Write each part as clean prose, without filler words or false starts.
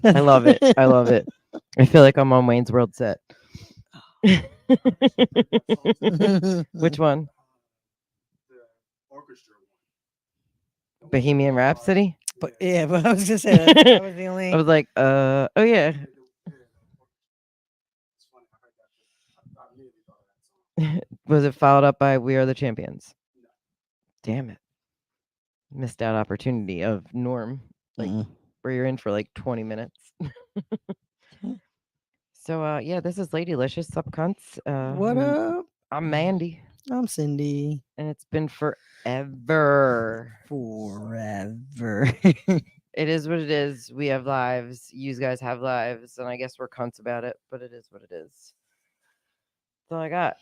I love it. I love it. I feel like I'm on Wayne's World set. Which one? Bohemian Rhapsody? But yeah, but I was gonna say that was the I only. was like, oh yeah. Was it followed up by We Are the Champions? Damn it. Missed out opportunity of Norm. Like where you're in for like 20 minutes. So yeah, this is Ladylicious Subcunts. What up? I'm Mandy. I'm Cindy. And it's been forever. Forever. It is what it is. We have lives. You guys have lives. And I guess we're cunts about it, but it is what it is. That's all I got.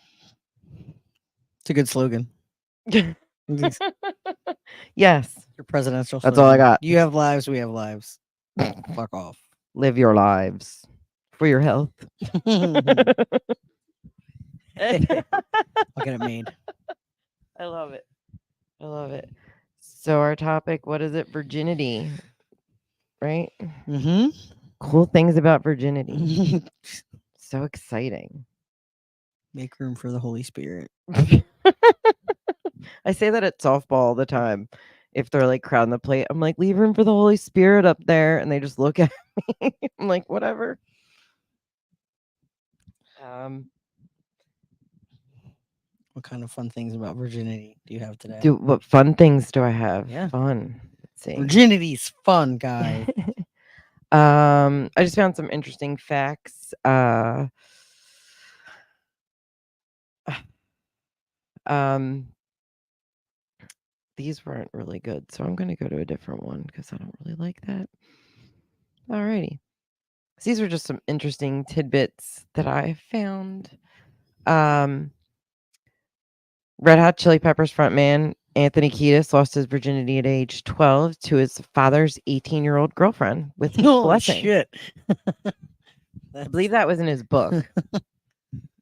It's a good slogan. Yes. Your presidential That's slogan. all I got. You have lives, we have lives. Fuck off. Live your lives for your health. I'll get it made. I love it. I love it. So our topic, what is it? Virginity. Right? Mm-hmm. Cool things about virginity. So exciting. Make room for the Holy Spirit. I say that at softball all the time. If they're like crowding the plate, I'm like, leave room for the Holy Spirit up there. And they just look at me. I'm like, whatever. What kind of fun things about virginity do you have today? What fun things do I have? Yeah. Fun. Let's see. Virginity's fun, guy. I just found some interesting facts. These weren't really good, so I'm going to go to a different one because I don't really like that. Alrighty. So these were just some interesting tidbits that I found. Red Hot Chili Peppers frontman Anthony Kiedis lost his virginity at age 12 to his father's 18-year-old girlfriend with his blessing. Shit. I believe that was in his book.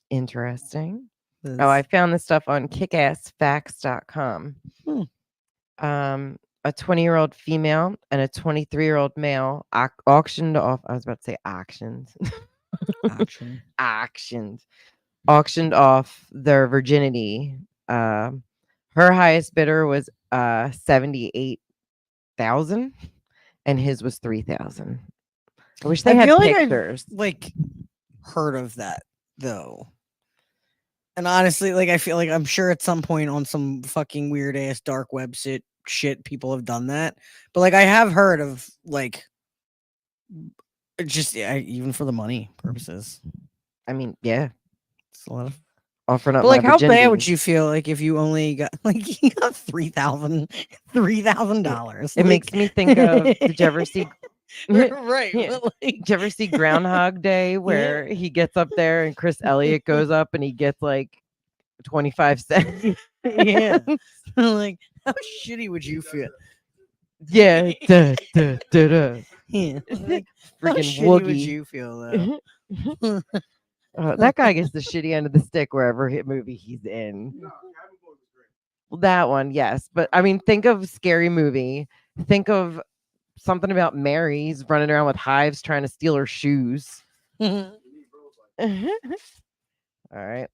Interesting. Oh, I found this stuff on kickassfacts.com. A 20-year-old female and a 23-year-old male auctioned off. I was about to say auctions. Auctioned off their virginity. Her highest bidder was 78,000, and his was 3,000. I wish they had pictures. I've heard of that though. And honestly, I feel like I'm sure at some point on some fucking weird ass dark web shit people have done that. But I have heard of just even for the money purposes. I mean, yeah. It's a lot of offering up. But how bad would you feel if you only got you got $3,000? It makes me think of did you ever see right. Yeah. Did you ever see Groundhog Day where he gets up there and Chris Elliott goes up and he gets 25 cents? Yeah. How shitty would you feel? Yeah. Duh, duh, duh, duh. Yeah. Freaking how shitty would you feel though? That guy gets the shitty end of the stick wherever movie he's in. Well, that one, yes. But I mean, think of Scary Movie. Think of something about Mary's running around with hives trying to steal her shoes. All right.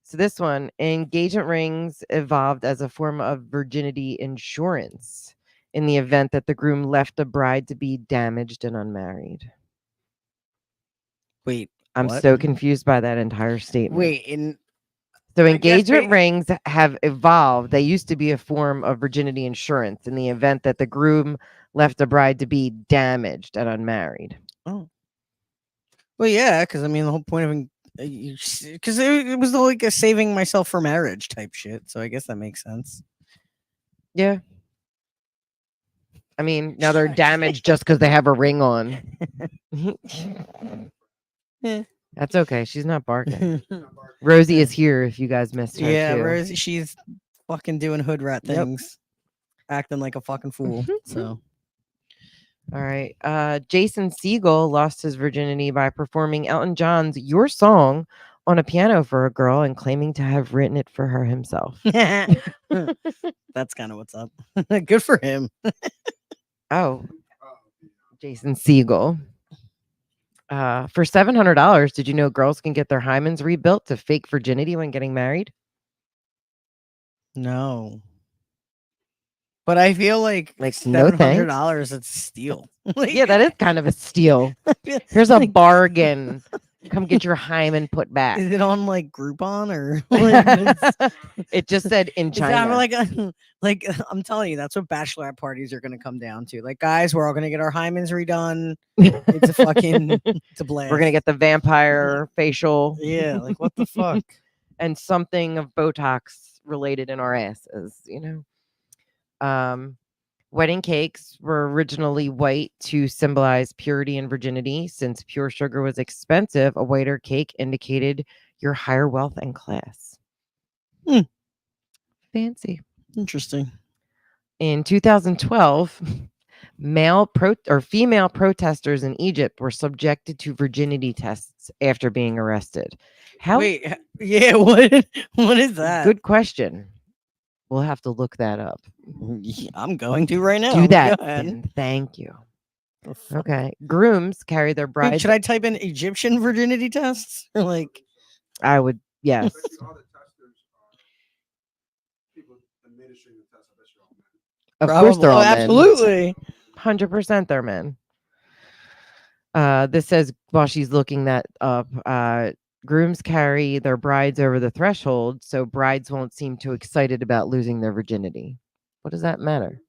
So this one, engagement rings evolved as a form of virginity insurance in the event that the groom left the bride to be damaged and unmarried. Wait, I'm so confused by that entire statement. Wait, so engagement rings have evolved. They used to be a form of virginity insurance in the event that the groom left the bride to be damaged and unmarried. Oh. Well, yeah, because I mean the whole point of because it was like a saving myself for marriage type shit. So I guess that makes sense. Yeah. I mean, now they're damaged just because they have a ring on. Yeah. That's okay. She's not barking. Rosie is here if you guys missed her. Yeah, too. Rosie, she's fucking doing hood rat things, acting like a fucking fool. So. All right. Jason Segel lost his virginity by performing Elton John's Your Song on a piano for a girl and claiming to have written it for her himself. That's kind of what's up. Good for him. Oh, Jason Segel. For $700, did you know girls can get their hymens rebuilt to fake virginity when getting married? No. But I feel like No $700 it's a steal. Yeah, that is kind of a steal. Here's a bargain. Come get your hymen put back. Is it on like Groupon or It just said in is that China. like I'm telling you, that's what bachelorette parties are gonna come down to. Like, guys, we're all gonna get our hymens redone. It's a fucking it's a blast. We're gonna get the vampire facial. Yeah, like what the fuck? And something of Botox related in our asses, Wedding cakes were originally white to symbolize purity and virginity. Since pure sugar was expensive, a whiter cake indicated your higher wealth and class. Fancy. Interesting. In 2012, female protesters in Egypt were subjected to virginity tests after being arrested. Wait, yeah, what is that? Good question. We'll have to look that up. I'm going to right now. Do that. Thank you. Oh, okay. Grooms carry their brides. Wait, should I type in Egyptian virginity tests? Or like, I would, yes. Of course, they're all men. Absolutely. 100% they're men. This says, while she's looking that up, grooms carry their brides over the threshold, so brides won't seem too excited about losing their virginity. What does that matter?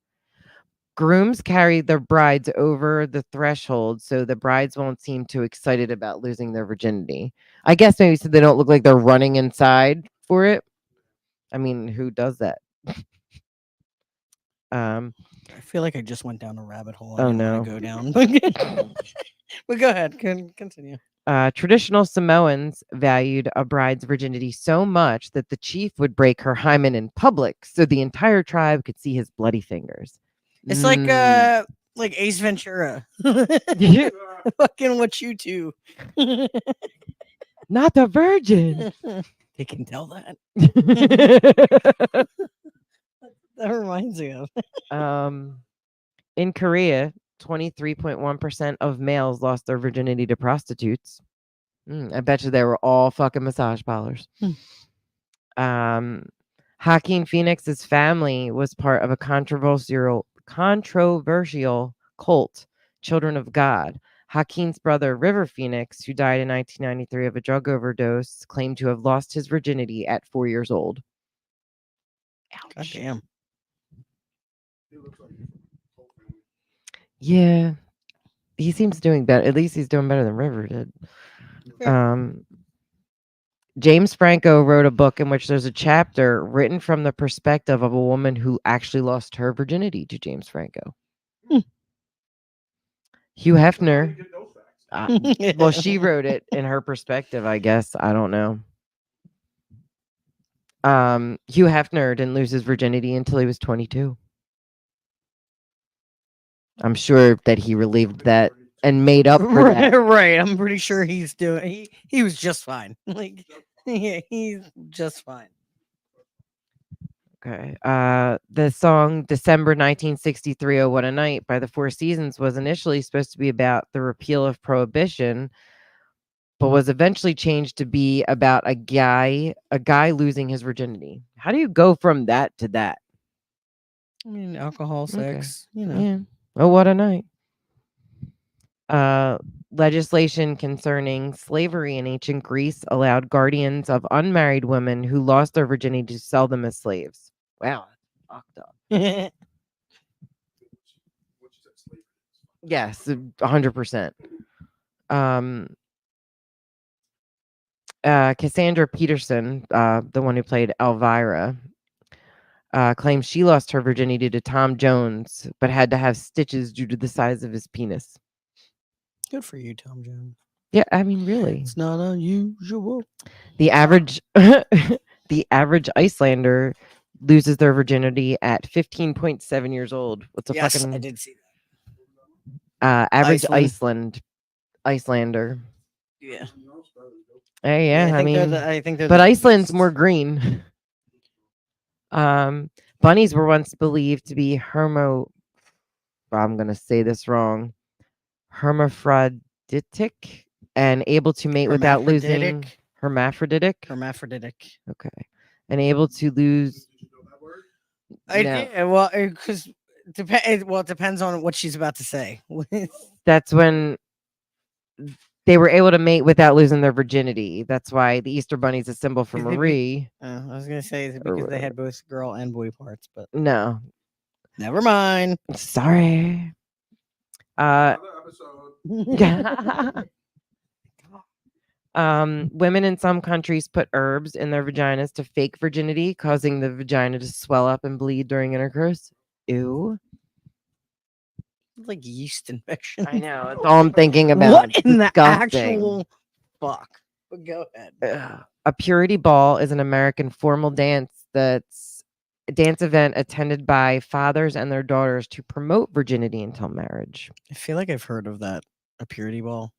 Grooms carry their brides over the threshold, so the brides won't seem too excited about losing their virginity. I guess maybe so they don't look like they're running inside for it. I mean, who does that? I feel like I just went down a rabbit hole. Oh no, go down. But go ahead, continue. Traditional Samoans valued a bride's virginity so much that the chief would break her hymen in public so the entire tribe could see his bloody fingers. It's like Ace Ventura. Fucking what you two. Not the virgin. They can tell that. That reminds me of. In Korea, 23.1% of males lost their virginity to prostitutes. I bet you they were all fucking massage parlors. Joaquin Phoenix's family was part of a controversial cult, Children of God. Joaquin's brother, River Phoenix, who died in 1993 of a drug overdose, claimed to have lost his virginity at 4 years old. Ouch. God damn. Yeah, he seems doing better. At least he's doing better than River did. James Franco wrote a book in which there's a chapter written from the perspective of a woman who actually lost her virginity to James Franco. Hugh Hefner. Well, she wrote it in her perspective, I guess. I don't know. Hugh Hefner didn't lose his virginity until he was 22. I'm sure that he relieved that and made up for that. Right. I'm pretty sure he's doing. He was just fine. Like, yeah, he's just fine. Okay. The song December 1963, "Oh What a Night" by the Four Seasons was initially supposed to be about the repeal of prohibition, but was eventually changed to be about a guy losing his virginity. How do you go from that to that? I mean, alcohol, sex, Yeah. Oh, what a night. Legislation concerning slavery in ancient Greece allowed guardians of unmarried women who lost their virginity to sell them as slaves. Wow, fucked up. Yes, 100%. Cassandra Peterson, the one who played Elvira, claims she lost her virginity to Tom Jones, but had to have stitches due to the size of his penis. Good for you, Tom Jones. Yeah, I mean, really, it's not unusual. The average Icelander loses their virginity at 15.7 years old. What's a fucking? I did see that. Average Icelander. Yeah. Hey, yeah, I mean, I think they're. But Iceland's more green. Bunnies were once believed to be I'm gonna say this wrong. Hermaphroditic. and able to mate without losing Hermaphroditic. hermaphroditic. Hermaphroditic. Okay, and able to lose. I No, did, well, because it depends on what she's about to say. that's when they were able to mate without losing their virginity. That's why the Easter Bunny is a symbol for Is it be- Marie. I was gonna say is it Or because they whatever. had both girl and boy parts, but No, never mind. sorry. Women in some countries put herbs in their vaginas to fake virginity, causing the vagina to swell up and bleed during intercourse. Ew. Like yeast infection. I know. That's all I'm thinking about. What It's in the disgusting. actual fuck? But go ahead. Ugh. A purity ball is an American formal dance that's a dance event attended by fathers and their daughters to promote virginity until marriage. I feel like I've heard of that. A purity ball.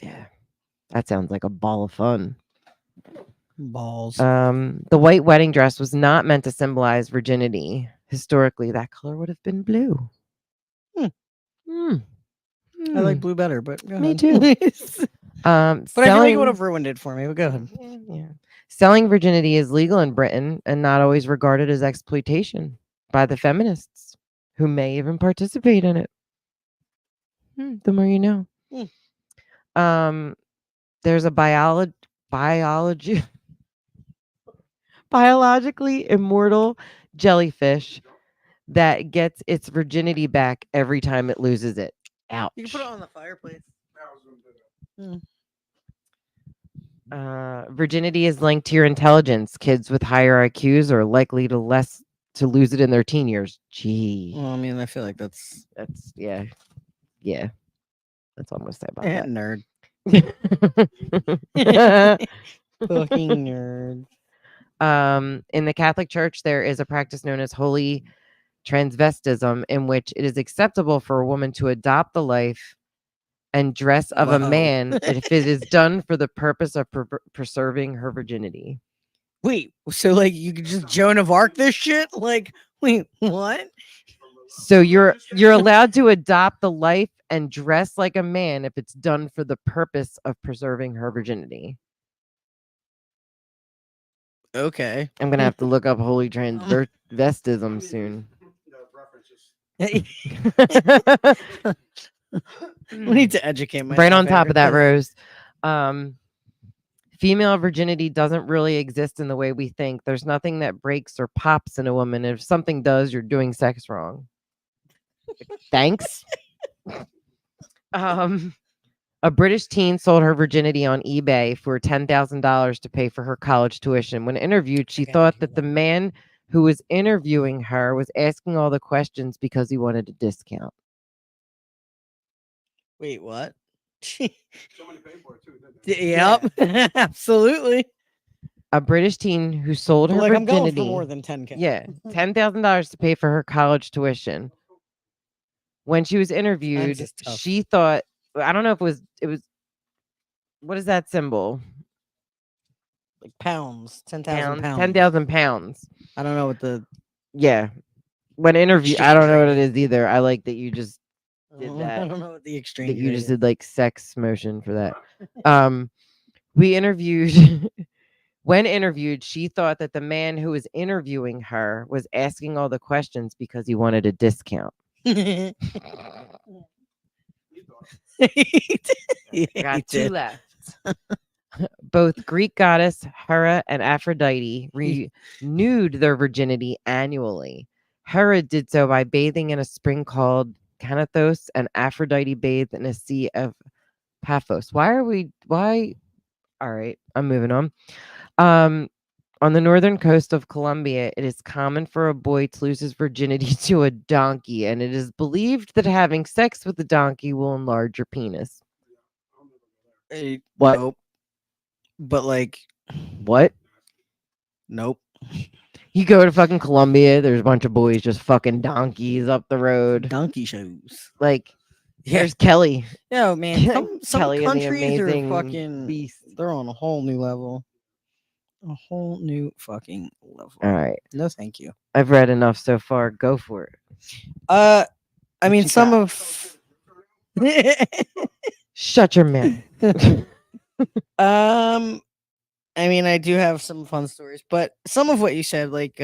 Yeah. That sounds like a ball of fun. Balls. The white wedding dress was not meant to symbolize virginity. Historically, that color would have been blue. I like blue better, but go Me ahead. too. But I feel like it would have ruined it for me. But go ahead. Yeah. Selling virginity is legal in Britain and not always regarded as exploitation by the feminists who may even participate in it. The more you know. There's a biologically immortal jellyfish that gets its virginity back every time it loses it. Ouch. You can put it on the fireplace. Virginity is linked to your intelligence. Kids with higher IQs are likely to lose it in their teen years. Gee. Well, I mean, I feel like that's Yeah. That's all I'm gonna say about nerd. that. Fucking nerd. In the Catholic Church, there is a practice known as holy transvestism, in which it is acceptable for a woman to adopt the life and dress of a man if it is done for the purpose of preserving her virginity. Wait, so like you could just Joan of Arc this shit? Like, wait, what? So you're allowed to adopt the life and dress like a man if it's done for the purpose of preserving her virginity. Okay. I'm gonna have to look up holy transvestism soon. We need to educate myself. Right on top of that, Rose. Female virginity doesn't really exist in the way we think. There's nothing that breaks or pops in a woman. If something does, you're doing sex wrong. Thanks. A British teen sold her virginity on eBay for $10,000 to pay for her college tuition. When interviewed, she thought that the man who was interviewing her was asking all the questions because he wanted a discount. Wait, what? Somebody paid for it too, didn't they? Yep, absolutely. A British teen who sold her I'm virginity. going for more than 10K. Yeah, $10,000 to pay for her college tuition. When she was interviewed, she thought, I don't know if it was, what is that symbol? Like pounds, 10,000 pounds. 10,000 pounds. I don't know what the. Yeah. When interviewed, I don't know what it is either. I like that you just did that. I don't know what the exchange. That you just did like sex motion for that. We interviewed. When interviewed, she thought that the man who was interviewing her was asking all the questions because he wanted a discount. Got two left. Both Greek goddess Hera and Aphrodite renewed their virginity annually. Hera did so by bathing in a spring called Canathos, and Aphrodite bathed in a sea of Paphos. Why? All right, I'm moving on. On the northern coast of Colombia, it is common for a boy to lose his virginity to a donkey, and it is believed that having sex with the donkey will enlarge your penis. What? Nope. But like, what? Nope. You go to fucking Colombia, there's a bunch of boys just fucking donkeys up the road. Donkey shows. Like, there's Kelly. No, man. Some Kelly countries are amazing fucking beast. They're on a whole new level. A whole new fucking level. All right. No, thank you. I've read enough so far. Go for it. I mean, some of Shut your mouth. I mean, I do have some fun stories, but some of what you said, like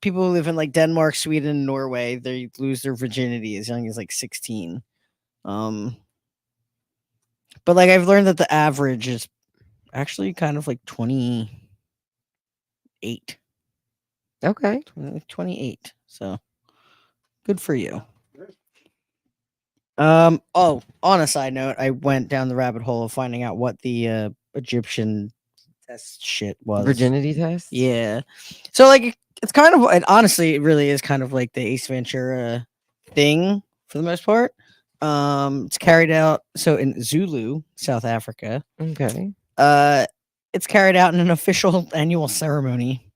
people who live in like Denmark, Sweden, and Norway, they lose their virginity as young as like 16. Um, but like I've learned that the average is actually kind of like 28. Okay. 28. So good for you. Oh, on a side note, I went down the rabbit hole of finding out what the Egyptian test shit was. Virginity test? Yeah. So like it's kind of, and honestly it really is kind of like the Ace Ventura thing for the most part. It's carried out so in Zulu, South Africa. Okay. It's carried out in an official annual ceremony.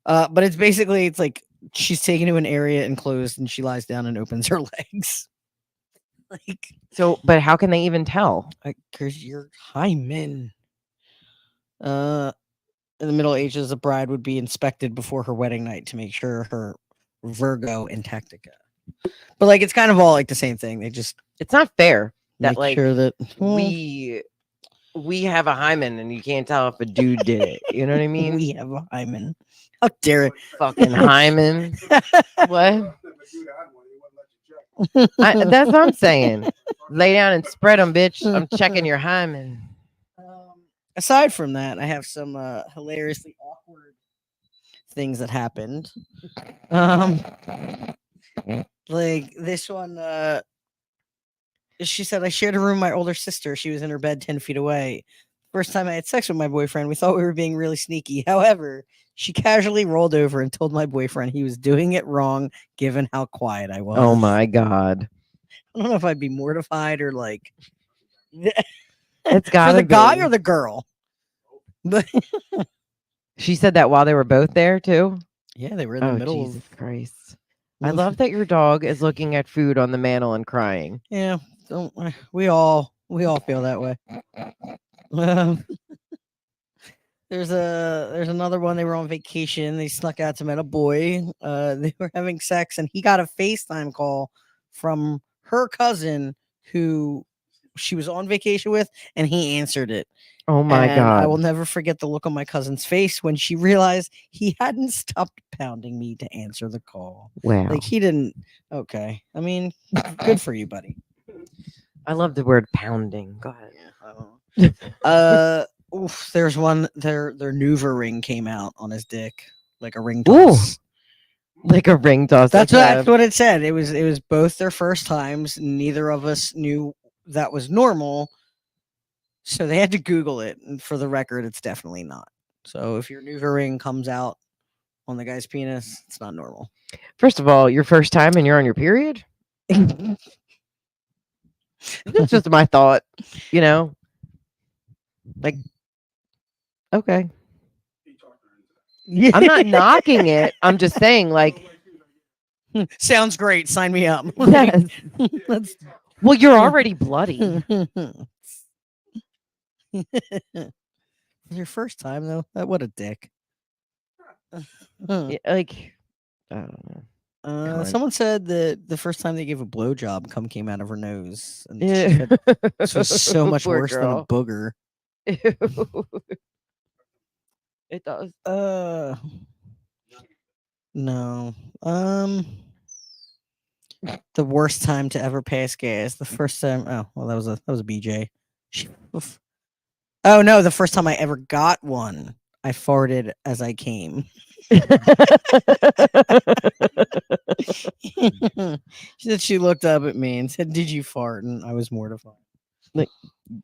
But it's basically it's like she's taken to an area enclosed and she lies down and opens her legs. Like, So, but how can they even tell? because your hymen. In the Middle Ages, a bride would be inspected before her wedding night to make sure her Virgo intactica. But like, it's kind of all like the same thing. They just It's not fair that make like sure that we have a hymen and you can't tell if a dude did it. You know what I mean? we have a hymen. How dare it? Fucking hymen. What? That's what I'm saying. Lay down and spread them, bitch. I'm checking your hymen. Aside from that, I have some hilariously awkward things that happened. Like this one, she said, I shared a room with my older sister. She was in her bed 10 feet away. First time I had sex with my boyfriend, we thought we were being really sneaky. However, she casually rolled over and told my boyfriend he was doing it wrong given how quiet I was. Oh my God. I don't know if I'd be mortified or like It's for gotta the guy be. or the girl. But She said that while they were both there too. yeah, they were in the Oh middle Jesus of Christ! I love that your dog is looking at food on the mantle and crying. yeah. We all feel that way. Um, there's another one. They were on vacation. They snuck out to meet a boy. They were having sex, and he got a FaceTime call from her cousin who she was on vacation with, and he answered it. Oh my And I will God! never forget the look on my cousin's face when she realized he hadn't stopped pounding me to answer the call. Wow! Like he didn't. Okay, I mean, good for you, buddy. I love the word pounding. Go ahead. Yeah, I don't know. There's one. Their Nuva ring came out on his dick, like a ring toss. Like a ring toss. That's like what it said. It was both their first times. Neither of us knew that was normal, so they had to Google it. And for the record, it's definitely not. So if your Nuva ring comes out on the guy's penis, it's not normal. First of all, your first time and you're on your period. That's just my thought. You know, like okay. Yeah. I'm not knocking it. I'm just saying, like, sounds great. Sign me up. yes. That's Well, you're already bloody. your first time though. What a dick. Yeah, like, I don't know. Someone said that the first time they gave a blowjob, cum came out of her nose, and she Yeah. said this was so much Poor worse than a girl. booger. Ew. It does. No. The worst time to ever pass gas. The first time. Oh, well, that was a BJ. Oh no, the first time I ever got one, I farted as I came. She looked up at me and said, "Did you fart?" And I was mortified. Like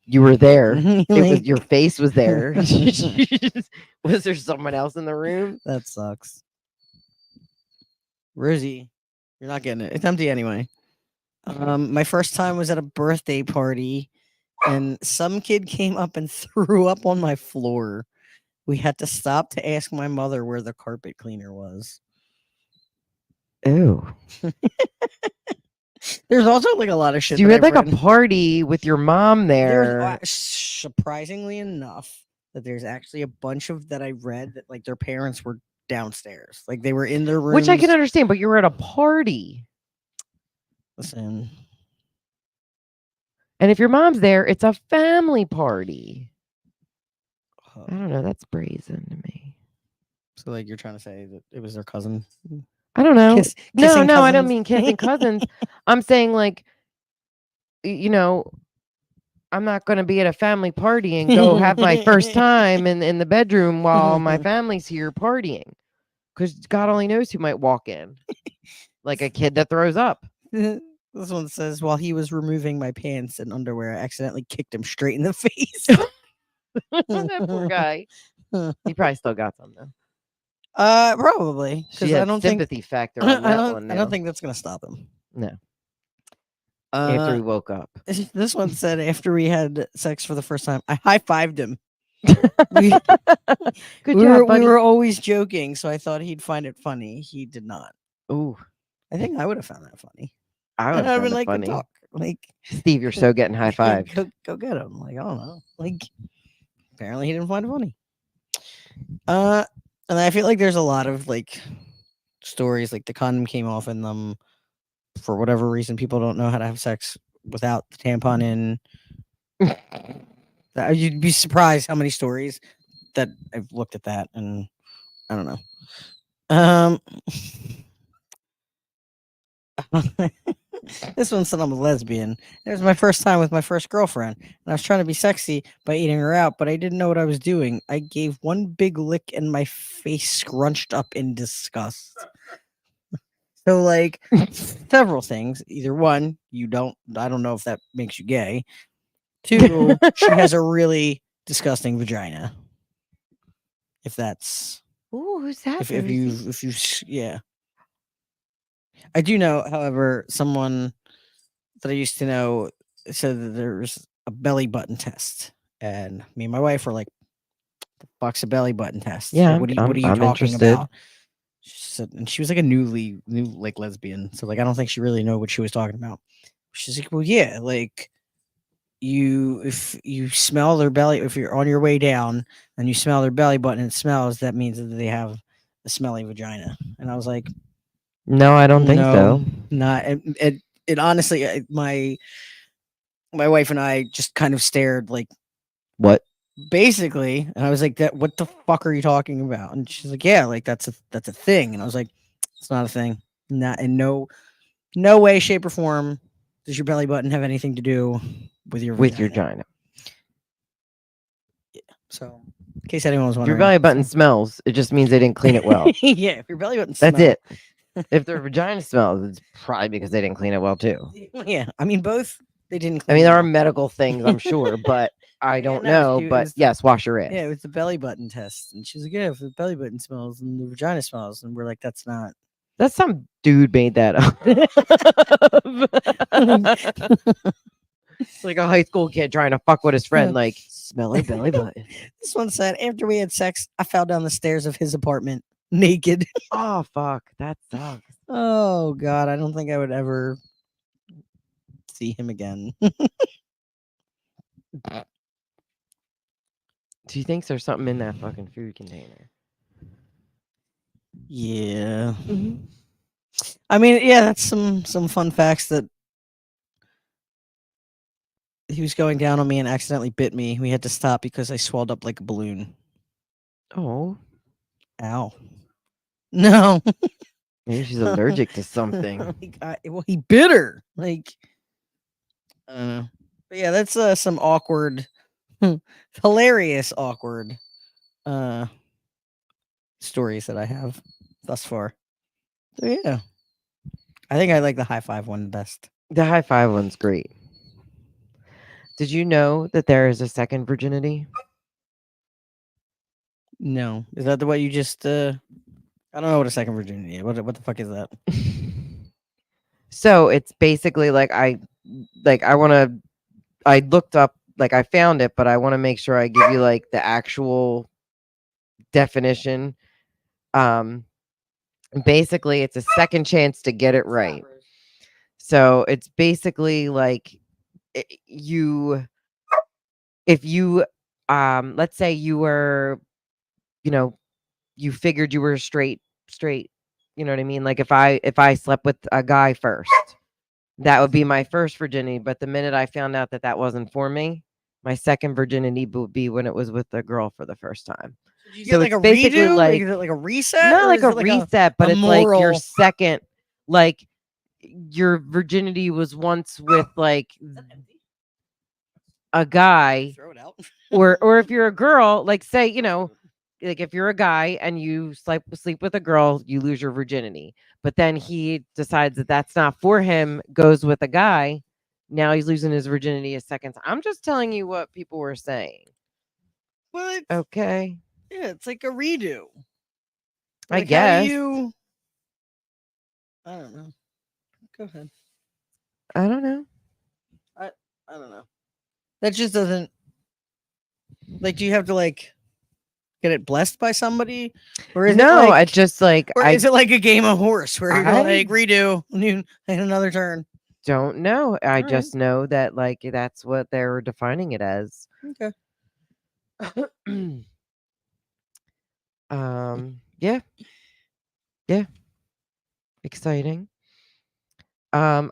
you were there. It was your face was there. Was there someone else in the room? That sucks. Rosie, you're not getting it. It's empty anyway. My first time was at a birthday party, and some kid came up and threw up on my floor. We had to stop to ask my mother where the carpet cleaner was. Ew. There's also like a lot of shit. So you that had I've like a read. party with your mom There's there. surprisingly enough that there's actually a bunch of that I read that like their parents were downstairs, like they were in their rooms. Which I can understand, but you were at a party. Listen, And if your mom's there, it's a family party. Oh. I don't know. That's brazen to me. So like you're trying to say that it was their cousin? I don't know. No, Kissing no, I don't cousins? mean kissing cousins. I'm saying like, you know, I'm not going to be at a family party and go have my first time in the bedroom while my family's here partying. Because God only knows who might walk in. Like a kid that throws up. This one says, while he was removing my pants and underwear, I accidentally kicked him straight in the face. That poor guy. He probably still got some though. Probably She because I had don't think sympathy factor on that one I now. don't think that's gonna stop him. No. After he woke up. This one said after we had sex for the first time, I high fived him. Good We job, buddy. were always joking, so I thought he'd find it funny. He did not. Ooh, I think I would have found that funny. I would I'd have been found it like, funny. talk. Like, Steve, you're so getting high fived. go get him. Like, I don't know. Like, apparently he didn't find it funny. And I feel like there's a lot of like stories like the condom came off in them for whatever reason. People don't know how to have sex without the tampon in. You'd be surprised how many stories that I've looked at that, and I don't know. This one said I'm a lesbian. It was my first time with my first girlfriend, and I was trying to be sexy by eating her out, but I didn't know what I was doing. I gave one big lick, and my face scrunched up in disgust. So, like, several things. Either one, I don't know if that makes you gay. Two, she has a really disgusting vagina. If that's Ooh, who's that? if you yeah. I do know, however, someone that I used to know said that there's a belly button test, and me and my wife were like, "The fuck's a belly button test? Yeah, Like, what are you I'm talking interested. about?" She said, and she was like a new like lesbian, so like I don't think she really knew what she was talking about. She's like, "Well, yeah, like if you smell their belly, if you're on your way down and you smell their belly button and it smells, that means that they have a smelly vagina." And I was like, No, I don't think no, so. not it honestly, my wife and I just kind of stared like What? basically, and I was like, "That what the fuck are you talking about?" And she's like, "Yeah, like that's a thing." And I was like, "It's not a thing. Not in no way, shape, or form does your belly button have anything to do with your With your vagina." vagina. So, in case anyone was If your wondering, belly button smells, it just means they didn't clean it well. yeah, if your belly button That's smell, it. If their vagina smells, it's probably because they didn't clean it well too. yeah, I mean both. They didn't. I Clean mean, it there are well. medical things, I'm sure, but I Yeah, don't no, know. it But was yes, wash your ass. Yeah, it was the belly button test, and she's like, "Yeah, if the belly button smells and the vagina smells," and we're like, "That's not." That's some dude made that up. It's like a high school kid trying to fuck with his friend, like, smell her belly button. This one said, "After we had sex, I fell down the stairs of his apartment naked." Oh, fuck. That sucks. Oh God, I don't think I would ever see him again. Do you think there's something in that fucking food container? Yeah. I mean, yeah, that's some fun facts that he was going down on me and accidentally bit me. We had to stop because I swelled up like a balloon. Oh, Ow. No. maybe she's allergic to something. Well, he bit her. Like, I don't know. But yeah, that's some awkward, hilarious, awkward stories that I have thus far. So yeah, I think I like the high five one the best. The high five one's great. Did you know that there is a second virginity? No, is that the way you just? I don't know what a second virginity is. What the fuck is that? So it's basically like I looked up, like I found it, but I want to make sure I give you like the actual definition. Basically it's a second chance to get it right. So it's basically like you, if you let's say you were, you know, you figured you were straight, you know what I mean? Like if I slept with a guy first, That would be my first virginity. But the minute I found out that that wasn't for me, my second virginity would be when it was with a girl for the first time. Did you So get like it's a basically redo? Like, like is it like a reset, not or like is a it like reset, a but it's like your moral? second, like your virginity was once with like a guy, Throw it out. or if you're a girl, like say, like if you're a guy and you sleep with a girl, you lose your virginity. But then he decides that that's not for him, goes with a guy. Now he's losing his virginity a second time. I'm just telling you what people were saying. Well, Okay. yeah, it's like a redo. I Like, how do guess. you? I don't know. Go ahead. I don't know. I don't know. That just doesn't. Like, do you have to like get it blessed by somebody, or is it No, I like, just like or is it like a game of horse where you're I like redo and another turn? don't know. I Alright. just know that like that's what they're defining it as. Okay. Yeah. Yeah. Exciting. Do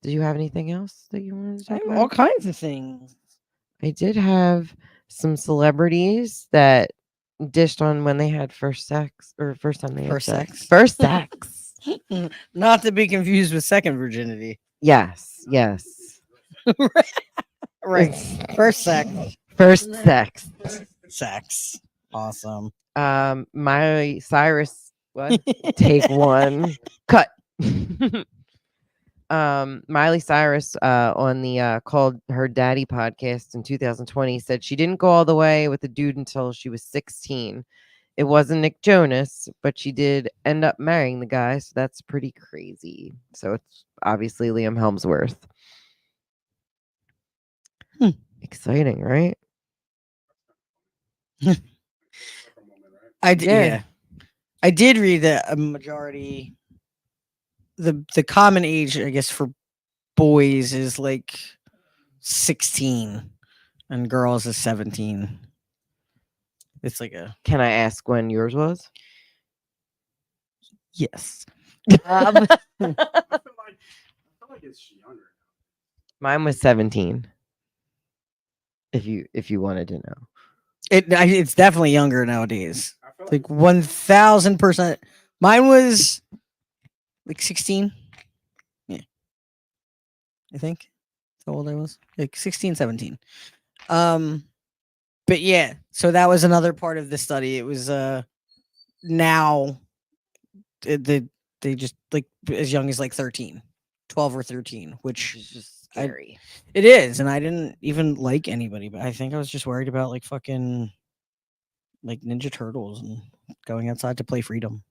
you have anything else that you wanted to I talk have all about? kinds of things. I did have some celebrities that dished on when they had first sex or first time they had First sex. sex. First sex. Not to be confused with second virginity. Yes, yes. Right. First sex. First sex. Sex. Awesome. Miley Cyrus, what? Take one. Cut. Miley Cyrus on the called her daddy podcast in 2020 said she didn't go all the way with the dude until she was 16. It wasn't Nick Jonas, but she did end up marrying the guy, so that's pretty crazy. So it's obviously Liam Hemsworth. Hmm. Exciting, right? Yeah. I did read that a majority, the common age, I guess, for boys is like 16 and girls is 17. It's like a Can I ask when yours was? yes. I feel like it's younger. Mine was 17. If you wanted to know. It's definitely younger nowadays. I feel Like 1000%. Mine was like 16. Yeah. I think that's how old I was. Like 16, 17. But yeah, so that was another part of the study. It was now they just like as young as like 13, 12 or 13, which It's just scary. it is. And I didn't even like anybody, but I think I was just worried about like fucking like Ninja Turtles and going outside to play freedom.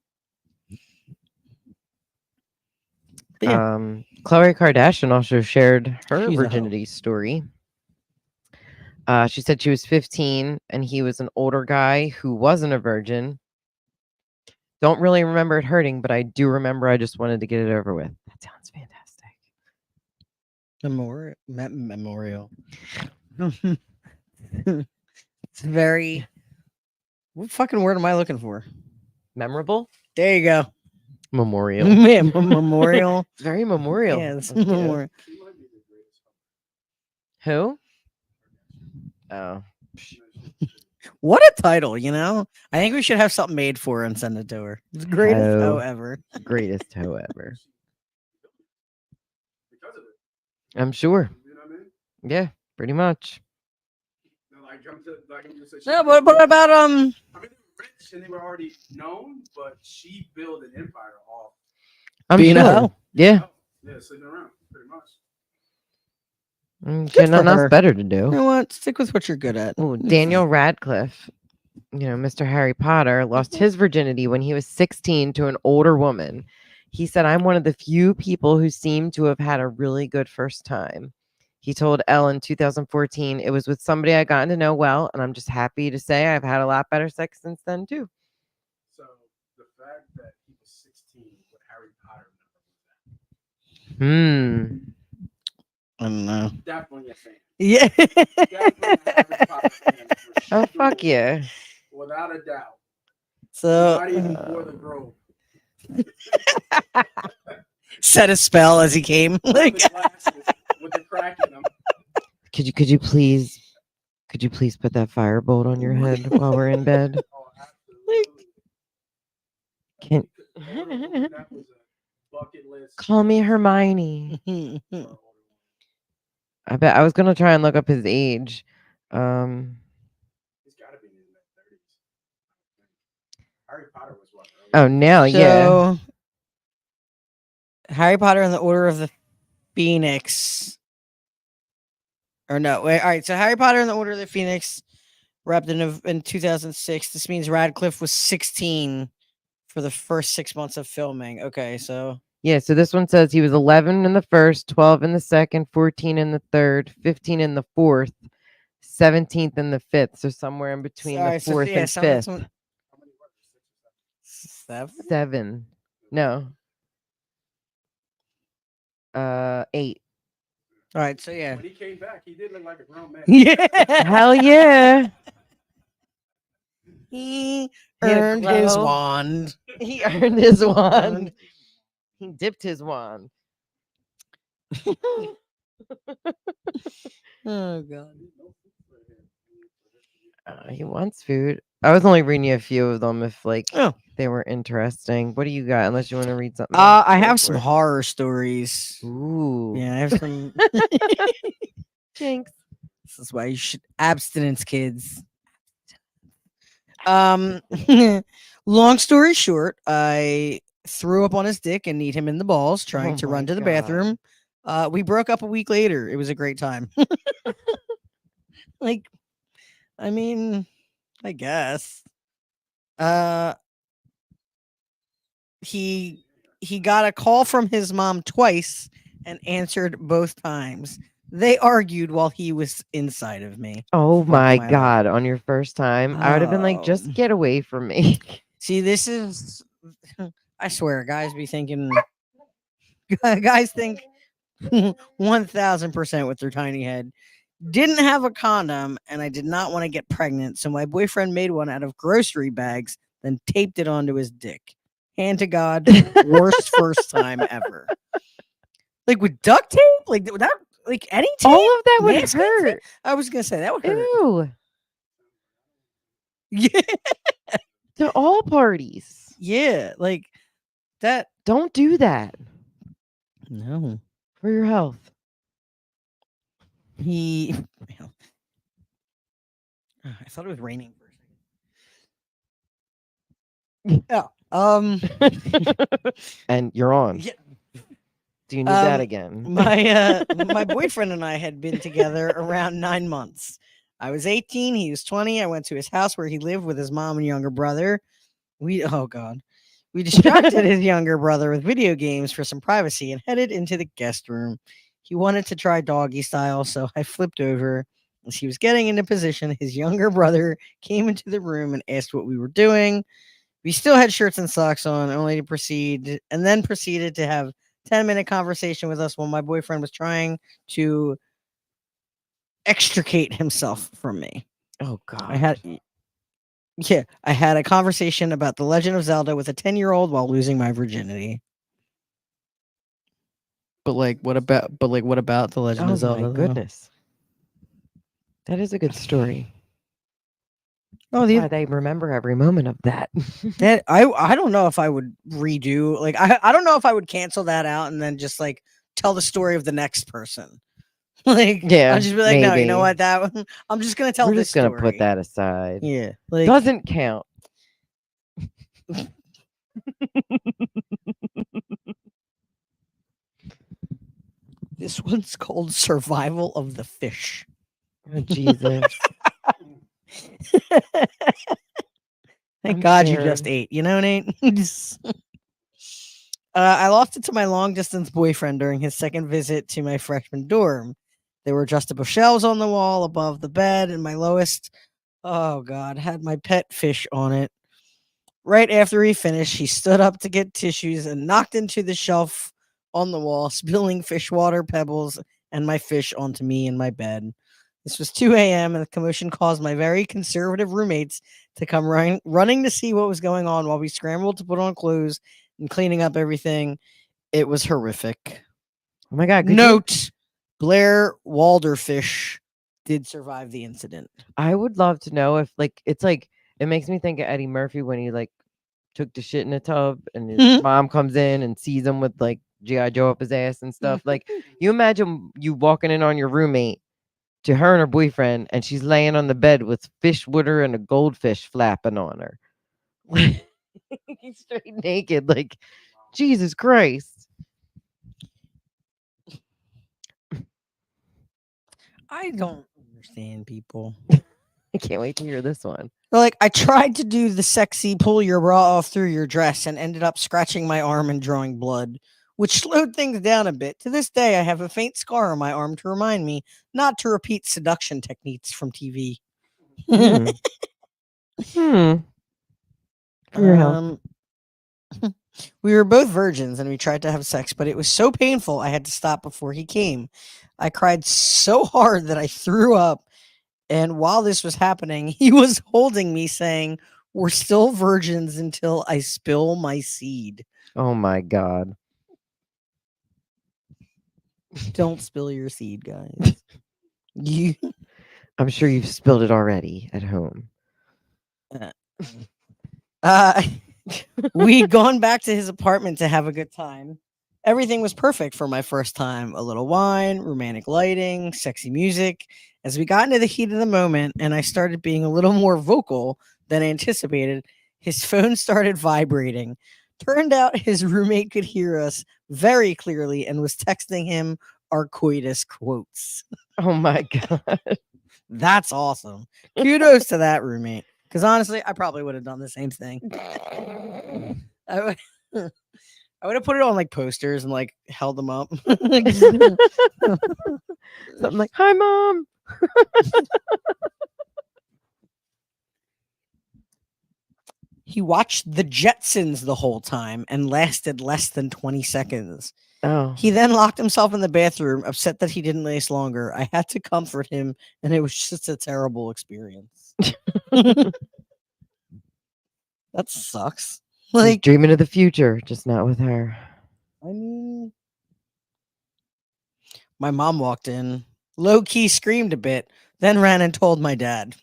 But yeah. Khloe Kardashian also shared her She's a hoe. virginity story. She said she was 15 and he was an older guy who wasn't a virgin. Don't really remember it hurting, but I do remember I just wanted to get it over with. That sounds fantastic. Memorial. It's very. What fucking word am I looking for? Memorable? There you go. Memorial. Yeah, memorial. It's very memorial. Yeah, it's That's cute. memorial. she might be the greatest. Who? Oh. What a title, you know? I think we should have something made for her and send it to her. It's the greatest Hoe. hoe ever. Greatest hoe ever. Because of it. I'm sure. You know what I mean? Yeah, pretty much. I'm just saying. No, but what about I mean, they were rich and they were already known, but she built an empire off. I'm being a sure. hoe? Yeah. Yeah, sleeping around, pretty much. She had for nothing else her. better to You do. know what? Stick with what you're good at. Oh, Daniel Radcliffe, Mr. Harry Potter, lost his virginity when he was 16 to an older woman. He said, I'm one of the few people who seem to have had a really good first time. He told Elle in 2014, it was with somebody I gotten to know well, and I'm just happy to say I've had a lot better sex since then, too. So the fact that he was 16, what Harry Potter I don't know. definitely a fan. Yeah. Definitely a Harry Potter fan. for Oh, fuck sure, yeah. Without a doubt. So Not even for the grove. Set a spell as he came. The Like, glasses with the crack in them. Could you please put that firebolt on your head while we're in bed? Oh, absolutely. Can That was a bucket list. call me Hermione. I bet I was gonna try and look up his age. He's got to be in his mid 30s. Harry Potter was what? Oh, now yeah. so, Harry Potter and the Order of the Phoenix. Or no, wait, all right. So Harry Potter and the Order of the Phoenix wrapped in 2006. This means Radcliffe was 16 for the first 6 months of filming. Okay, so Yeah, so this one says he was 11 in the first, 12 in the second, 14 in the third, 15 in the fourth, 17th in the fifth. So somewhere in between the alright, fourth and some- fifth. some- How many were there? 6 or 7? 7? 7. No. 8. All right, so yeah. When he came back, he did look like a grown man. Yeah. Hell yeah. He He had a earned his glow. wand. He earned his wand. He dipped his wand. Oh god. He wants food. I was only reading you a few of them if Oh. they were interesting. What do you got? Unless you want to read something. else, I go have for some it. horror stories. Ooh. Yeah, I have some. Jinx. This is why you should abstinence, kids. Long story short, I threw up on his dick and kneed him in the balls, trying Oh to my run to the God. bathroom. We broke up a week later. It was a great time. Like, I mean, I guess. He got a call from his mom twice and answered both times. They argued while he was inside of me. Oh Fuck my my life. God. On your first time, I would have been like, just Oh. get away from me. See, this is. I swear, guys be thinking. Guys think 1000% with their tiny head. Didn't have a condom, and I did not want to get pregnant, so my boyfriend made one out of grocery bags, then taped it onto his dick. Hand to God, worst first time ever. Like with duct tape, like without like any tape. All of that would Masking tape? hurt. I was gonna say that would hurt. Ew. Yeah, To all parties. yeah, like that. Don't do that No, for your health. he. I thought it was raining for a second. Yeah. And you're on. Yeah, Do you need that Um, again? my boyfriend and I had been together around 9 months. I was 18, he was 20. I went to his house where he lived with his mom and younger brother. We distracted his younger brother with video games for some privacy and headed into the guest room. He wanted to try doggy style, so I flipped over. As he was getting into position, his younger brother came into the room and asked what we were doing. We still had shirts and socks on, only to proceeded to have 10-minute conversation with us while my boyfriend was trying to extricate himself from me. Oh God. I had a conversation about The Legend of Zelda with a 10-year-old while losing my virginity. But what about The Legend Oh of Zelda? my though? goodness. That is a good story. Oh, Why they remember every moment of that. that I don't know if I would redo, like I don't know if I would cancel that out and then just like tell the story of the next person. Like, Yeah, I'll just be like, no, you know maybe. what? That one, I'm just gonna tell We're this just gonna story. put that aside. Yeah, like Doesn't count. this one's called Survival of the Fish. Oh, Jesus. Thank I'm God you scared. just ate. You know, Nate. I lost it to my long distance boyfriend during his second visit to my freshman dorm. There were adjustable shelves on the wall above the bed, and my lowest, oh God, had my pet fish on it. Right after he finished, he stood up to get tissues and knocked into the shelf on the wall, spilling fish water, pebbles, and my fish onto me in my bed. This was 2 a.m., and the commotion caused my very conservative roommates to come running to see what was going on while we scrambled to put on clothes and cleaning up everything. It was horrific. Oh my god! Note: Blair Walderfish did survive the incident. I would love to know if it's like it makes me think of Eddie Murphy when he like took the shit in a tub and his mom comes in and sees him with like G.I. Joe up his ass and stuff. Like you imagine you walking in on your roommate to her and her boyfriend and she's laying on the bed with fish water and a goldfish flapping on her. He's straight naked. Like Jesus Christ. I don't understand people. I can't wait to hear this one. They're like, I tried to do the sexy pull your bra off through your dress and ended up scratching my arm and drawing blood, which slowed things down a bit. To this day, I have a faint scar on my arm to remind me not to repeat seduction techniques from TV. Hmm. For your health. We were both virgins and we tried to have sex, but it was so painful I had to stop before he came. I cried so hard that I threw up. And while this was happening, he was holding me saying, "We're still virgins until I spill my seed." Oh my god. Don't spill your seed, guys. You I'm sure you've spilled it already at home. We'd gone back to his apartment to have a good time. Everything was perfect for my first time. A little wine, romantic lighting, sexy music. As we got into the heat of the moment and I started being a little more vocal than anticipated, his phone started vibrating. Turned out his roommate could hear us very clearly and was texting him our coitus quotes. Oh my god. That's awesome. Kudos to that roommate. Because honestly, I probably would have done the same thing. I would have put it on like posters and like held them up. Something like, "Hi, Mom." He watched the Jetsons the whole time and lasted less than 20 seconds. Oh. He then locked himself in the bathroom, upset that he didn't last longer. I had to comfort him, and it was just a terrible experience. That sucks. He's Like, dreaming of the future, just not with her. I mean, my mom walked in, low key screamed a bit, then ran and told my dad.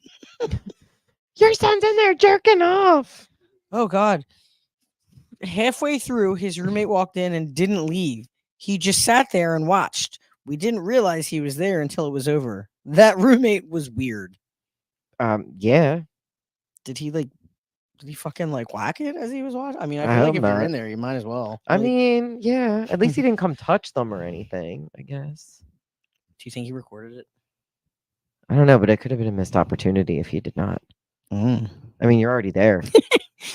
Your son's in there jerking off. Oh, God. Halfway through, his roommate walked in and didn't leave. He just sat there and watched. We didn't realize he was there until it was over. That roommate was weird. Yeah. Did he fucking like whack it as he was watching? I mean, I I feel like hope if you're not. in there, you might as well. I Like, mean, yeah. At least he didn't come touch them or anything, I guess. do you think he recorded it? I don't know, but it could have been a missed opportunity if he did not. I mean, you're already there.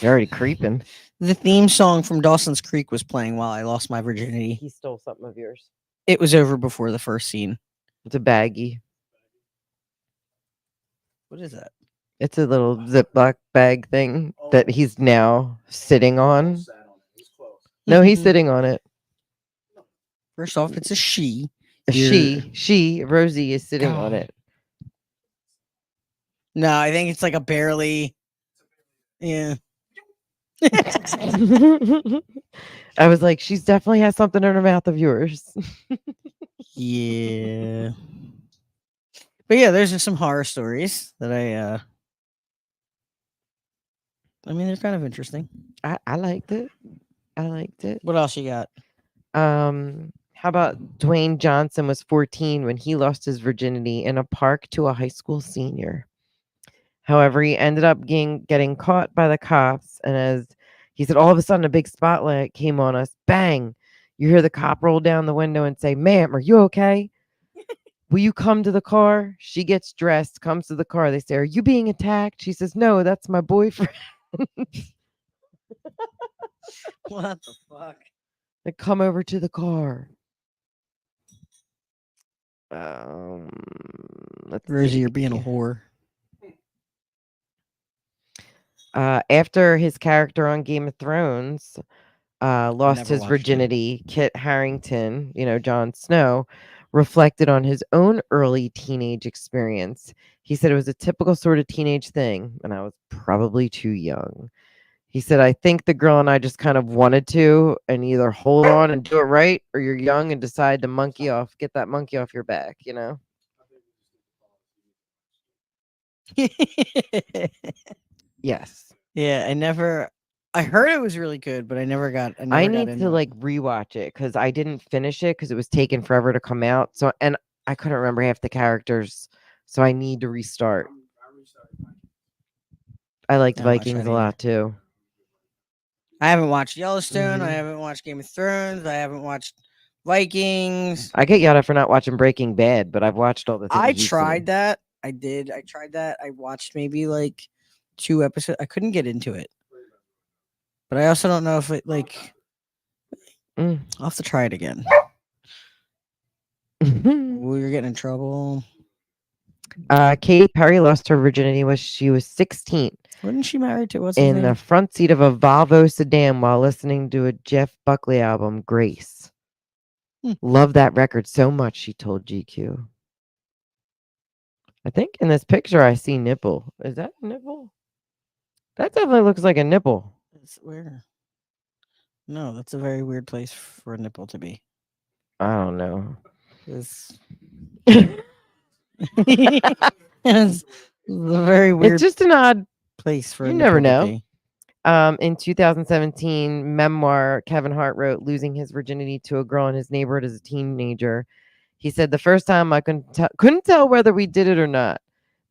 You're already creeping. The theme song from Dawson's Creek was playing while I lost my virginity. He stole something of yours. It was over before the first scene. It's a baggie. What is that? It's a little Ziploc bag thing that he's now sitting on. Sat on it. He's close. No, he's sitting on it. First off, it's a she. Rosie is sitting on God. it. No, I think it's like a barely. Yeah. I was like, she's definitely has something in her mouth of yours. Yeah. But yeah, there's just some horror stories that I mean, they're kind of interesting. I liked it. I liked it. What else you got? How about Dwayne Johnson was 14 when he lost his virginity in a park to a high school senior. However, he ended up getting caught by the cops, and as he said, all of a sudden a big spotlight came on us. Bang! You hear the cop roll down the window and say, "Ma'am, are you okay? Will you come to the car?" She gets dressed, comes to the car. They say, "Are you being attacked?" She says, "No, that's my boyfriend." What the fuck? They come over to the car. Let's Rosie, see. you're being a whore. After his character on Game of Thrones lost Never his watched it. virginity, Kit Harington, Jon Snow, reflected on his own early teenage experience. He said it was a typical sort of teenage thing, and I was probably too young. He said, I think the girl and I just kind of wanted to, and either hold on and do it right, or you're young and decide to monkey off, get that monkey off your back, you know? Yes. Yeah, I heard it was really good, but I never got I got need into to it. like rewatch it because I didn't finish it because it was taking forever to come out. So, and I couldn't remember half the characters. So I need to restart. I liked I haven't watched Vikings that a either. lot too. I haven't watched Yellowstone. I Mhm. haven't watched Game of Thrones. I haven't watched Vikings. I get yelled at for not watching Breaking Bad, but I've watched all the things I you've tried seen. that. I did. I tried that. I watched maybe like 2 episodes. I couldn't get into it. But I also don't know if it like Mm. I'll have to try it again. Ooh, you're getting in trouble. Katy Perry lost her virginity when she was 16 Wasn't she married to what's his in the name? front seat of a Volvo sedan while listening to a Jeff Buckley album, Grace. Hmm. Love that record so much, she told GQ. I think in this picture I see nipple. Is that a nipple? That definitely looks like a nipple. It's where? No, that's a very weird place for a nipple to be. I don't know. It's, it's a very weird It's just an odd. place for a You nipple never to know. be. In 2017, memoir Kevin Hart wrote, losing his virginity to a girl in his neighborhood as a teenager. He said, the first time I couldn't tell whether we did it or not.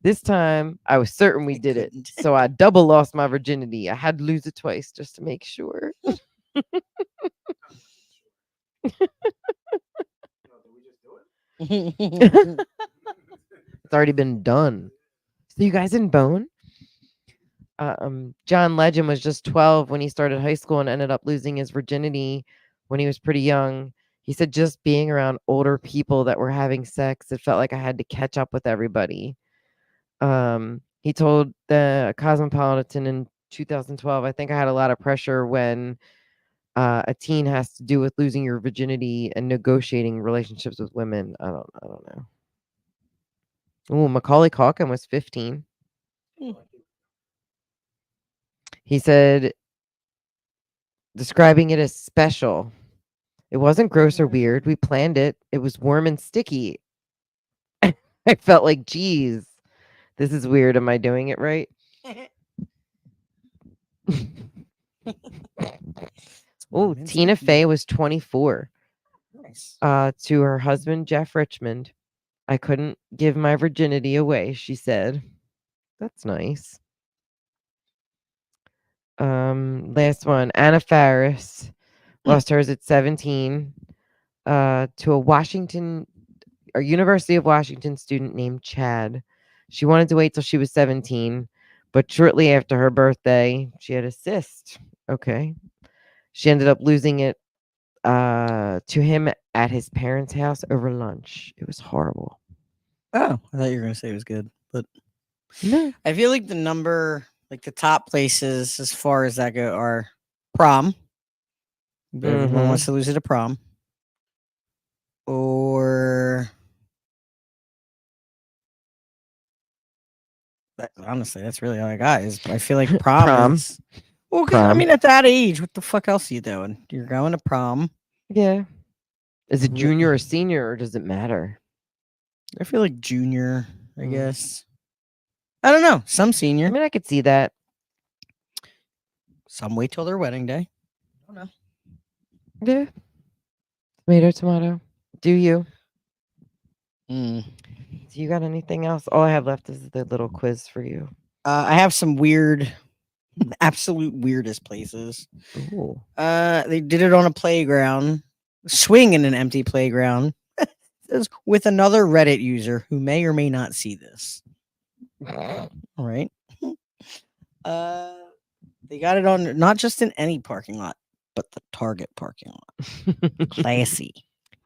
This time I was certain we I did it. couldn't. So I double lost my virginity. I had to lose it twice just to make sure. It's already been done. So you guys didn't bone? John Legend was just 12 when he started high school and ended up losing his virginity when he was pretty young. He said just being around older people that were having sex, it felt like I had to catch up with everybody. He told the Cosmopolitan in 2012, I think I had a lot of pressure when a teen has to do with losing your virginity and negotiating relationships with women. I don't know. Ooh, Macaulay Culkin was 15. He said, describing it as special. It wasn't gross or weird. We planned it. It was warm and sticky. I felt like, geez, this is weird. Am I doing it right? Oh, Tina Fey was 24. Nice. To her husband, Jeff Richmond. I couldn't give my virginity away, she said. That's nice. Last one, Anna Faris lost hers at 17 to a University of Washington student named Chad. She wanted to wait till she was 17, but shortly after her birthday, she had a cyst. Okay. She ended up losing it to him at his parents' house over lunch. It was horrible. Oh, I thought you were gonna say it was good, but No. I feel like the top places as far as that go are prom. Everyone wants to lose it at prom, or honestly, that's really all I got. Is I feel like prom, Prom. is well, 'cause, I Prom. mean, at that age, what the fuck else are you doing? You're going to prom. Yeah. Is it Wh- junior or senior, or does it matter? I feel like junior. I Mm. guess. I don't know. Some I senior. mean, I could see that. Some wait till their wedding day. I don't know. Yeah. Tomato, tomato. Do you? Mm. Do you got anything else? All I have left is the little quiz for you. I have some weird, absolute weirdest places. Ooh. They did it on a playground, swing in an empty playground, with another Reddit user who may or may not see this. All right. They got it on not just in any parking lot, but the Target parking lot. Classy.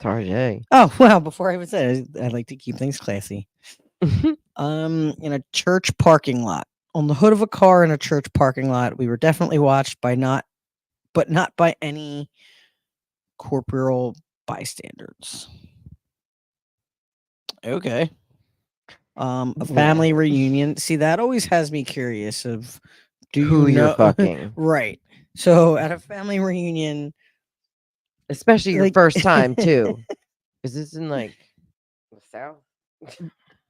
Target. Oh wow! Before I even said it, I like to keep things classy. In a church parking lot, on the hood of a car in a church parking lot, we were definitely watched by not by any corporeal bystanders. Okay. A family reunion. See, that always has me curious of Do who you you're know? fucking, Right. So at a family reunion, especially your like- first time too. Is this in like the South?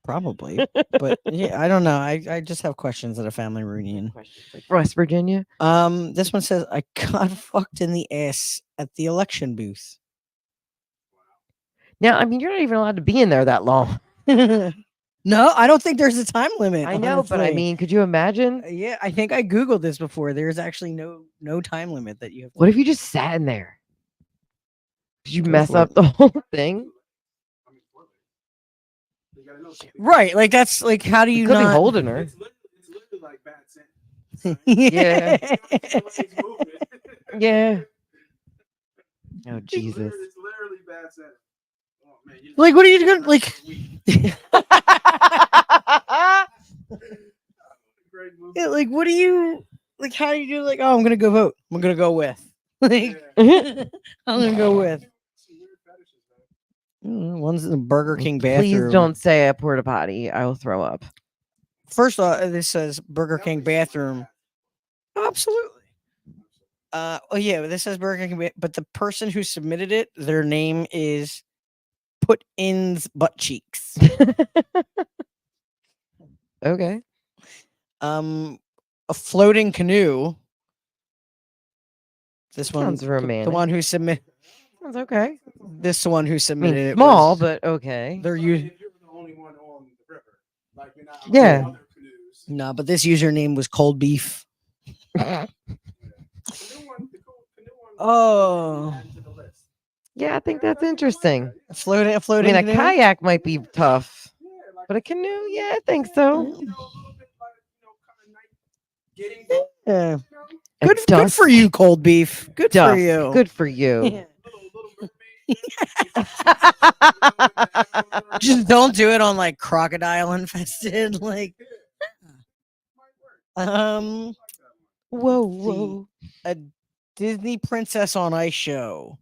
probably. But yeah, I don't know. I just have questions at a family reunion. Questions like West Virginia. This one says I got fucked in the ass at the election booth. Now, I mean, you're not even allowed to be in there that long. No, I don't think there's a time limit. I know, but I honestly. mean, could you imagine? Yeah, I think I googled this before. There's actually no time limit that you have. What if you just sat in there? Did you Go mess for up it. the whole thing? I mean, for you gotta know something. Right, like that's like how do You you could be not? holding her. It's literally like bad sense. Yeah. Somebody's moving. Yeah. Oh Jesus! It's literally bad sense. Oh man, Like, what are you doing? Like, Great movie. yeah, like, what do you like? How do you do? Like, oh, I'm gonna go vote. I'm gonna go with. Like, Yeah. I'm gonna go with. Some weird fetishes, man. One's in the Burger King bathroom. Please don't say a porta potty. I will throw up. First off, this says Burger King bathroom. Absolutely. Oh yeah, this says Burger King, but the person who submitted it, their name is Put In's Butt Cheeks. Okay. A floating canoe. This one, Sounds the romantic. one who submit, Sounds okay. this one who I submitted mean, it. small, was- but okay. they're Like, you. if you're the only one on the river, like you're not on Yeah. other canoes. No, but this username was cold beef. The canoe one, Oh. added to the list. Yeah, I think that's interesting. A floating I canoe. mean, a kayak might be tough, Yeah, like but a canoe, yeah, I think so. a little bit like, kind of night getting boat, Yeah. you know? A Good for dusk you, cold beef. Good for dusk. you. Good for you. Yeah. Little mermaid. Just don't do it on like crocodile infested. Like, Whoa, whoa. a Disney Princess on Ice show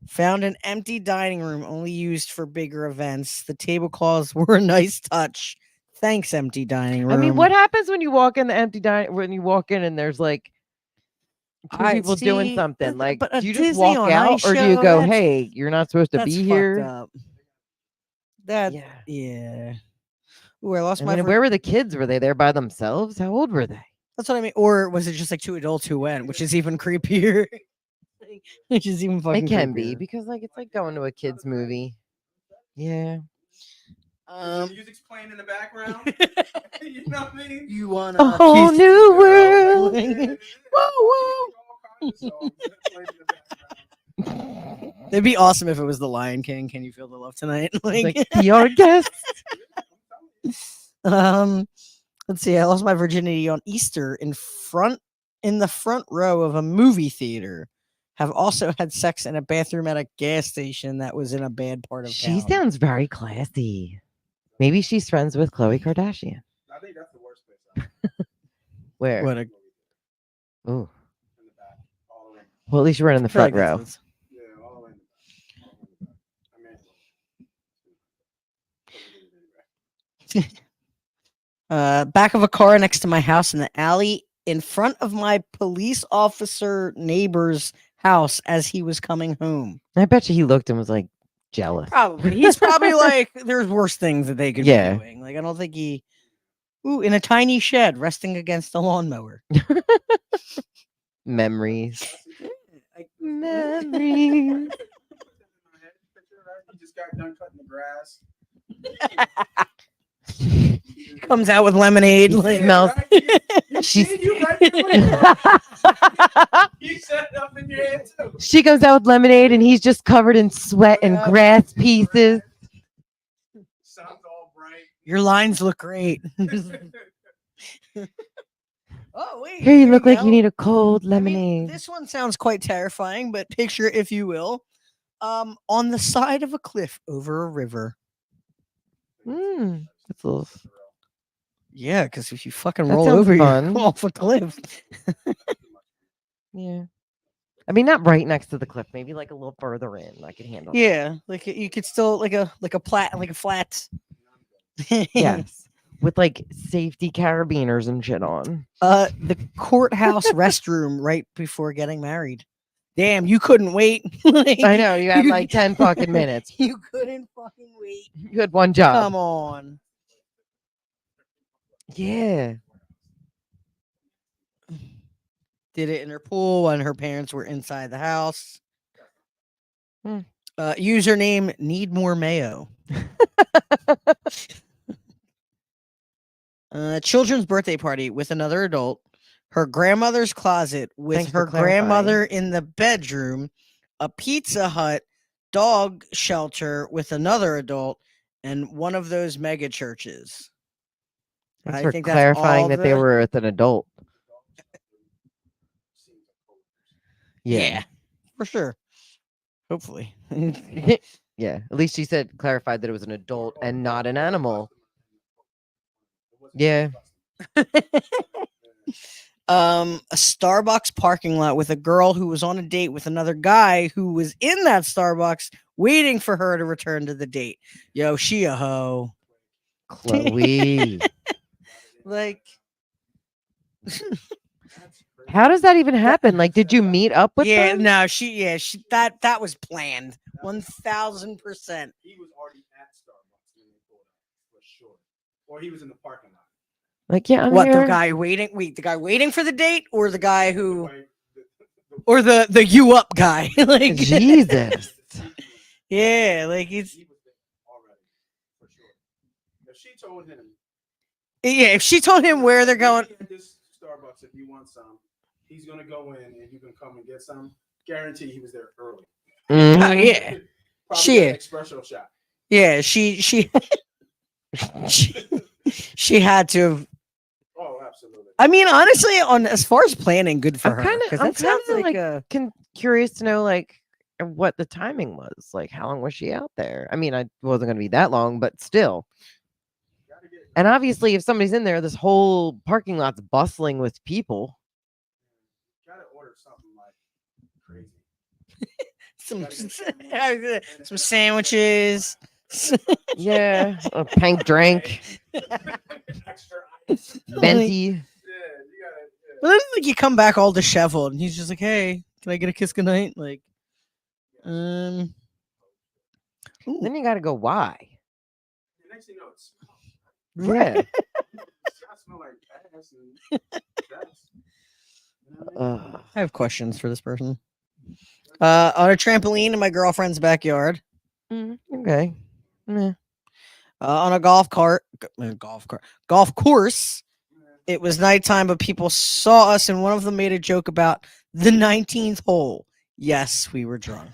found an empty dining room only used for bigger events. The tablecloths were a nice touch. Thanks, empty dining room. I mean, what happens when you walk in the empty dining? When you walk in and there's like two I people doing see, something, like, but a do you just Disney walk on out, Ice or do you show, go, that's- "Hey, you're not supposed to That's be fucked here"? up. That Yeah. yeah. Ooh, I lost I my. mean, where were the kids? Were they there by themselves? How old were they? That's what I mean. Or was it just like two adults who went, which is even creepier? Which is even fucking. It can be creepier. because, like, it's like going to a kids movie. Yeah. The music's playing in the background. You know what I mean? You wanna? A whole new world. Whoa, It'd be awesome if it was the Lion King. Can you feel the love tonight? Like, be our guest. Let's see. I lost my virginity on Easter in the front row of a movie theater. Have also had sex in a bathroom at a gas station that was in a bad part of She town. sounds very classy. Maybe she's friends with Khloe Kardashian. I think that's the worst place. Where? What a Ooh. In the back, all the way. Well, at least you were in the I feel like front row. that's Yeah, all the way in the back. All the way in the back. I mean, back of a car next to my house in the alley in front of my police officer neighbor's house as he was coming home. I bet you he looked and was like jealous. Probably. He's probably like, there's worse things that they could Yeah. be doing. Like, I don't think he. Ooh, in a tiny shed resting against a lawnmower. Memories. I- Memories. He just got done cutting the grass. Comes out with lemonade. He Like, smells. You She's- see, you right there. You set it up in your head too. She goes out with lemonade and he's just covered in sweat and Yeah. grass pieces. Sun's all bright. your lines look great. Oh, wait. Here you look like go. you need a cold I mean, lemonade. this one sounds quite terrifying, but picture, if you will, on the side of a cliff over a river. That's a little. Yeah, because if you fucking That roll sounds over, you fun. go off a cliff. Yeah. I mean, not right next to the cliff. Maybe like a little further in. I can handle. Yeah, like you could still like a flat. Yes. with like safety carabiners and shit on. The courthouse restroom right before getting married. Damn, you couldn't wait. Like, I know you had like 10 fucking minutes. You couldn't fucking wait. You had one job. Come on. Yeah. Did it in her pool when her parents were inside the house. Hmm. Username need more mayo. Children's birthday party with another adult. Her grandmother's closet with Thanks for her grandmother in the bedroom. A Pizza Hut dog shelter with another adult, and one of those mega churches. Thanks I for think that's clarifying all that they the- were with an adult. Yeah, for sure. Hopefully. Yeah. At least she said clarified that it was an adult and not an animal. Yeah. A Starbucks parking lot with a girl who was on a date with another guy who was in that Starbucks waiting for her to return to the date. Yo, she a hoe. Chloe. Like, How does that even happen? Like, did you meet up with yeah, them? no, she that was planned. 1,000%. He was already at Starbucks when they pulled up, for sure. Or he was in the parking lot. Like, yeah, I'm What, here. the guy waiting? Wait, the guy waiting for the date, or the guy who, Like, or the you up guy? Like, Jesus. yeah, like he's. he was there already, for sure. If she told him, Yeah, if she told him where they're going, "Meet me at this Starbucks if you want some," he's gonna go in and you can come and get some. Guarantee he was there early. Mhm. yeah, Probably Shit. got an espresso shot. yeah, she she had to have. Oh, absolutely. I mean, honestly, on as far as planning, good for I'm her. kinda- 'cause I'm that sounds kinda, like like, curious to know like what the timing was. Like, how long was she out there? I mean, I wasn't going to be that long, but still. Gotta get it. And obviously, if somebody's in there, this whole parking lot's bustling with people. Gotta order something like crazy. some sandwiches. Yeah, a pink drink, Extra ice. venti. Yeah, you gotta. But then, like, you come back all disheveled, and he's just like, "Hey, can I get a kiss goodnight?" Like, ooh. Then you got to go. Why? The next thing you know, it smells. Yeah. I smell like ass and guts. You know what I mean? Ugh. I have questions for this person. On a trampoline in my girlfriend's backyard. Okay. Yeah. On a golf course. It was nighttime, but people saw us, and one of them made a joke about the 19th hole. Yes, we were drunk.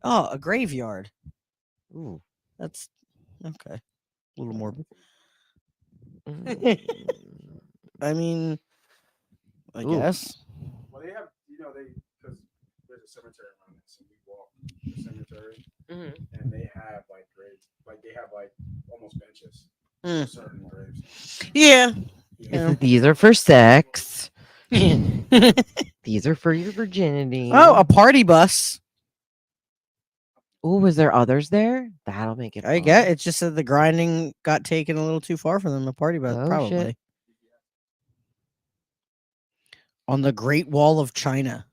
Oh, a graveyard. Ooh. That's okay. A little more. Mm. I mean, I Ooh. guess. Well, they have, because there's a cemetery around this, and we walk the cemetery, Mhm. and they have like graves, like they have like almost benches Mm. for certain graves. Yeah. Yeah. These are for sex. Oh, These are for your virginity. a party bus. Oh, was there others there? That'll make it. I fun. get it's just that the grinding got taken a little too far for them. A party bus, Oh, probably. shit. On the Great Wall of China.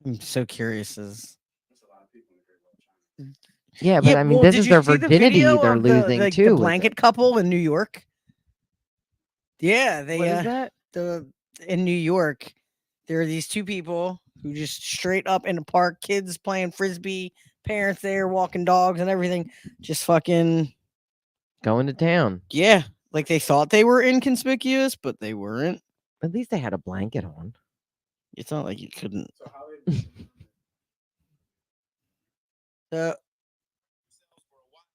I'm so curious. There's a lot of people in the Great Wall of China. Yeah, but I mean, well, this did is you their see the virginity video they're of the, losing like, too. the with blanket it. couple in New York. Yeah, they What is that? in New York, there are these two people who just straight up in the park, kids playing frisbee, parents there walking dogs and everything, just fucking Going to town. yeah, like they thought they were inconspicuous, but they weren't. At least they had a blanket on. It's not like you couldn't. So how they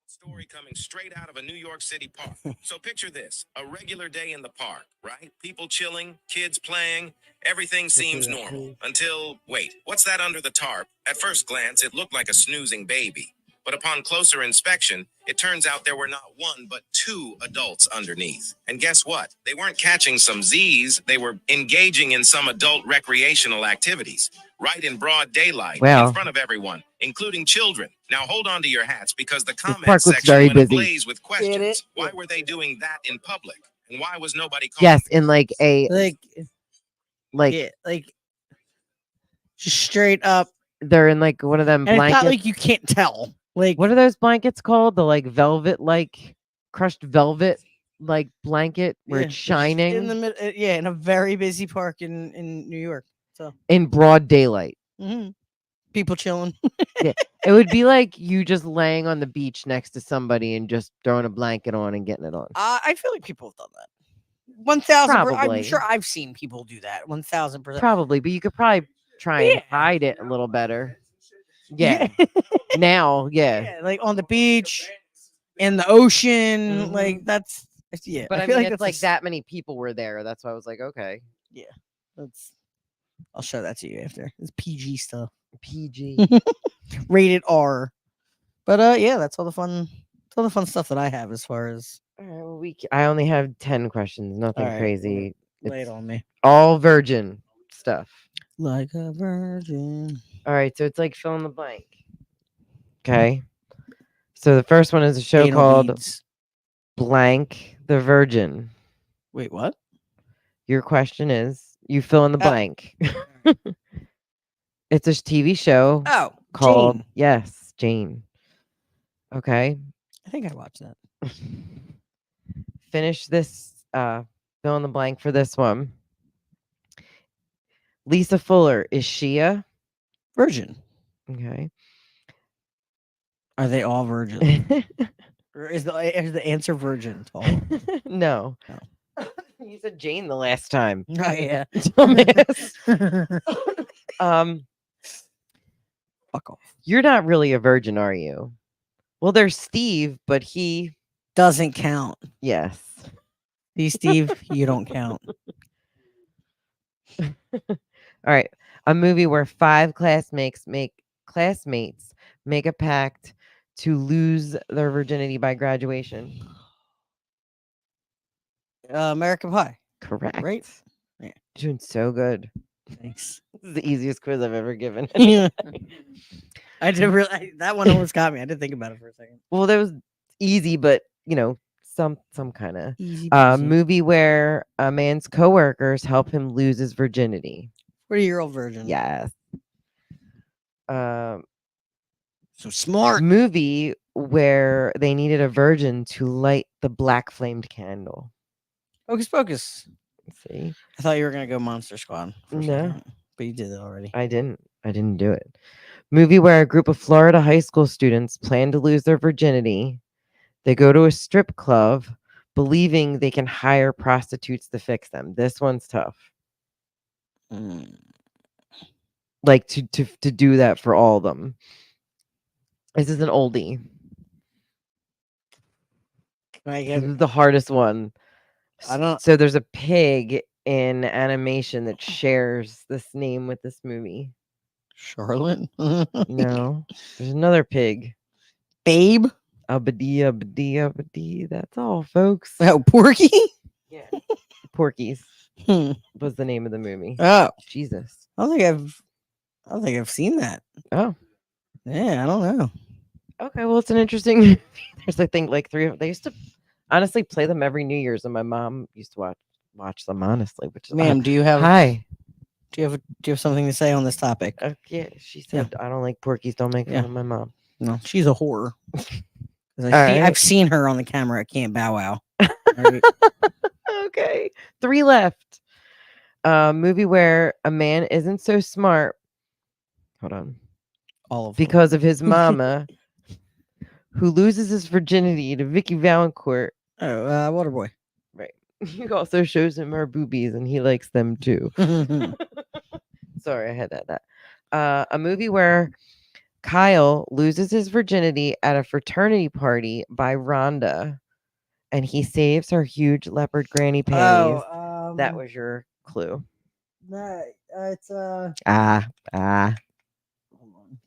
Story coming straight out of a New York City park. So picture this, a regular day in the park, right? People chilling, kids playing, everything seems normal. Until, wait, what's that under the tarp? At first glance, it looked like a snoozing baby. But upon closer inspection, it turns out there were not one, but two adults underneath. And guess what? They weren't catching some Z's, they were engaging in some adult recreational activities. right in broad daylight Wow. in front of everyone, including children. Now hold on to your hats because the park comments looks section very went busy. ablaze with questions. it? Why were they doing that in public? And why was nobody calling? Yes, in like a Like, like like just straight up, they're in like one of them and it's blankets. not like you can't tell. Like, What are those blankets called? The like velvet, like crushed velvet, like blanket where it's just shining in the middle. Yeah, in a very busy park in New York. So in broad daylight. people chilling. It would be like you just laying on the beach next to somebody and just throwing a blanket on and getting it on. I feel like people have done that. 1,000%. I'm Probably. sure I've seen people do that. 1,000%. Probably, but you could probably try and hide it a little better. Yeah. Now, yeah. Yeah, like on the beach, in the ocean, Mhm. like that's yeah. But I, feel mean, like it's that's like that many people were there. That's why I was like, okay, That's. I'll show that to you after. It's PG stuff, PG. rated R. But yeah, that's all the fun. All the fun stuff that I have as far as All right, well, I only have 10 questions. Nothing All right, crazy. lay it It's on me. all virgin stuff. Like a virgin. All right, so it's like fill in the blank. Okay. So the first one is a show Anal called beads. Blank the Virgin. Wait, what? Your question is you fill in the Oh. blank. It's a TV show Oh, called Jane. Yes, Jane. Okay. I think I watched that. Finish this fill in the blank for this one. Lisa Fuller, is she a Virgin. okay? Are they all virgin? Or is the answer virgin? To all of them? No. No. You said Jane the last time. Oh yeah. Dumbass. Fuck off. You're not really a virgin, are you? Well, there's Steve, but he Doesn't count. yes. See, Steve, you don't count. All right. A movie where 5 classmates make a pact to lose their virginity by graduation. American Pie. Correct. Right? Yeah. You're doing so good. Thanks. This is the easiest quiz I've ever given. Yeah. I did really. That one almost got me. I did think about it for a second. Well, that was easy, but some kind of Easy peasy. movie where a man's coworkers help him lose his virginity. 40-year-old virgin. Yes. So smart. Movie where they needed a virgin to light the black flamed candle. Hocus Pocus. See, I thought you were gonna go Monster Squad. For a No. second, but you did it already. I didn't do it. Movie where a group of Florida high school students plan to lose their virginity. They go to a strip club, believing they can hire prostitutes to fix them. This one's tough. Like to do that for all of them. This is an oldie. This is the hardest one. I don't. So there's a pig in animation that shares this name with this movie. Charlotte. No, there's another pig. Babe. Abadi, abadi, abadi. That's all, folks. Oh, Porky. Yeah. Porky's Hmm. was the name of the movie. Oh, Jesus. I don't think I've seen that. Oh. Yeah, I don't know. Okay, well, it's an interesting movie. There's, I think, like 3 of they used to honestly play them every New Year's, and my mom used to watch them, honestly, which is Ma'am, do you have hi. do you have something to say on this topic? Yeah, she said, I don't like Porkies, don't make fun of my mom. No, she's a whore. 'Cause right. I've seen her on the camera at Camp Bow Wow. Right? Okay, 3 left. Movie where a man isn't so smart. Hold on. All of them. Because of his mama, who loses his virginity to Vicky Valancourt. Oh, Waterboy. Right. He also shows him her boobies, and he likes them too. Sorry, I had that. A movie where Kyle loses his virginity at a fraternity party by Rhonda, and he saves her huge leopard granny panties. That was your clue. No, it's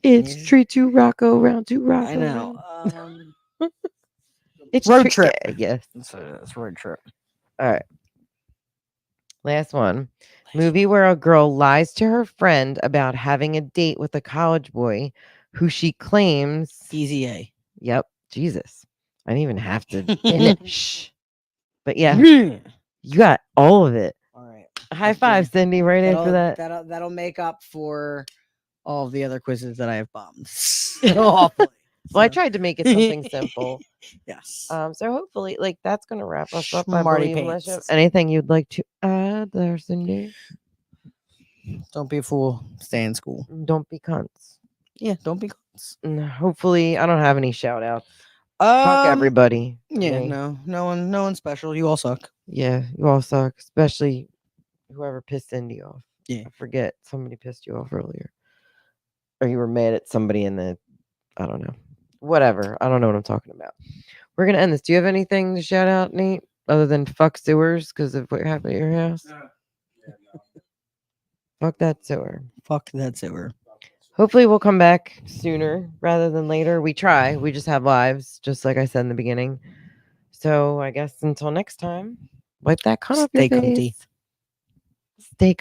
It's Yeah. tree to Rocco, round to Rocco. I know. It's Road tricky. Trip. Yes. It's Road Trip. All right. Last one. Movie where a girl lies to her friend about having a date with a college boy who she claims. Easy A. Yep. Jesus. I didn't even have to finish. But yeah, Yeah. you got all of it. All right. High That's five, good. Cindy, right after that. That'll make up for all of the other quizzes that I have bombed. Awfully. Well, I So, tried to make it something simple. yes. So hopefully, like that's gonna wrap us up. I Smarty believe. Unless you have pants. anything you'd like to add there, Cindy. Don't be a fool. Stay in school. Don't be cunts. Yeah, don't be cunts. Hopefully, I don't have any shout outs. Fuck everybody. Yeah, Me. no one special. You all suck. Yeah, you all suck, especially whoever pissed Cindy off. Yeah. I forget somebody pissed you off earlier, or you were mad at somebody in the. I don't know. Whatever. I don't know what I'm talking about. We're gonna end this. Do you have anything to shout out, Nate, other than fuck sewers because of what happened at your house? Yeah, no. Fuck that sewer. Fuck that sewer. Hopefully, we'll come back sooner rather than later. We try. We just have lives, just like I said in the beginning. So I guess until next time, wipe that cunt off your Stay cunty. face. Stay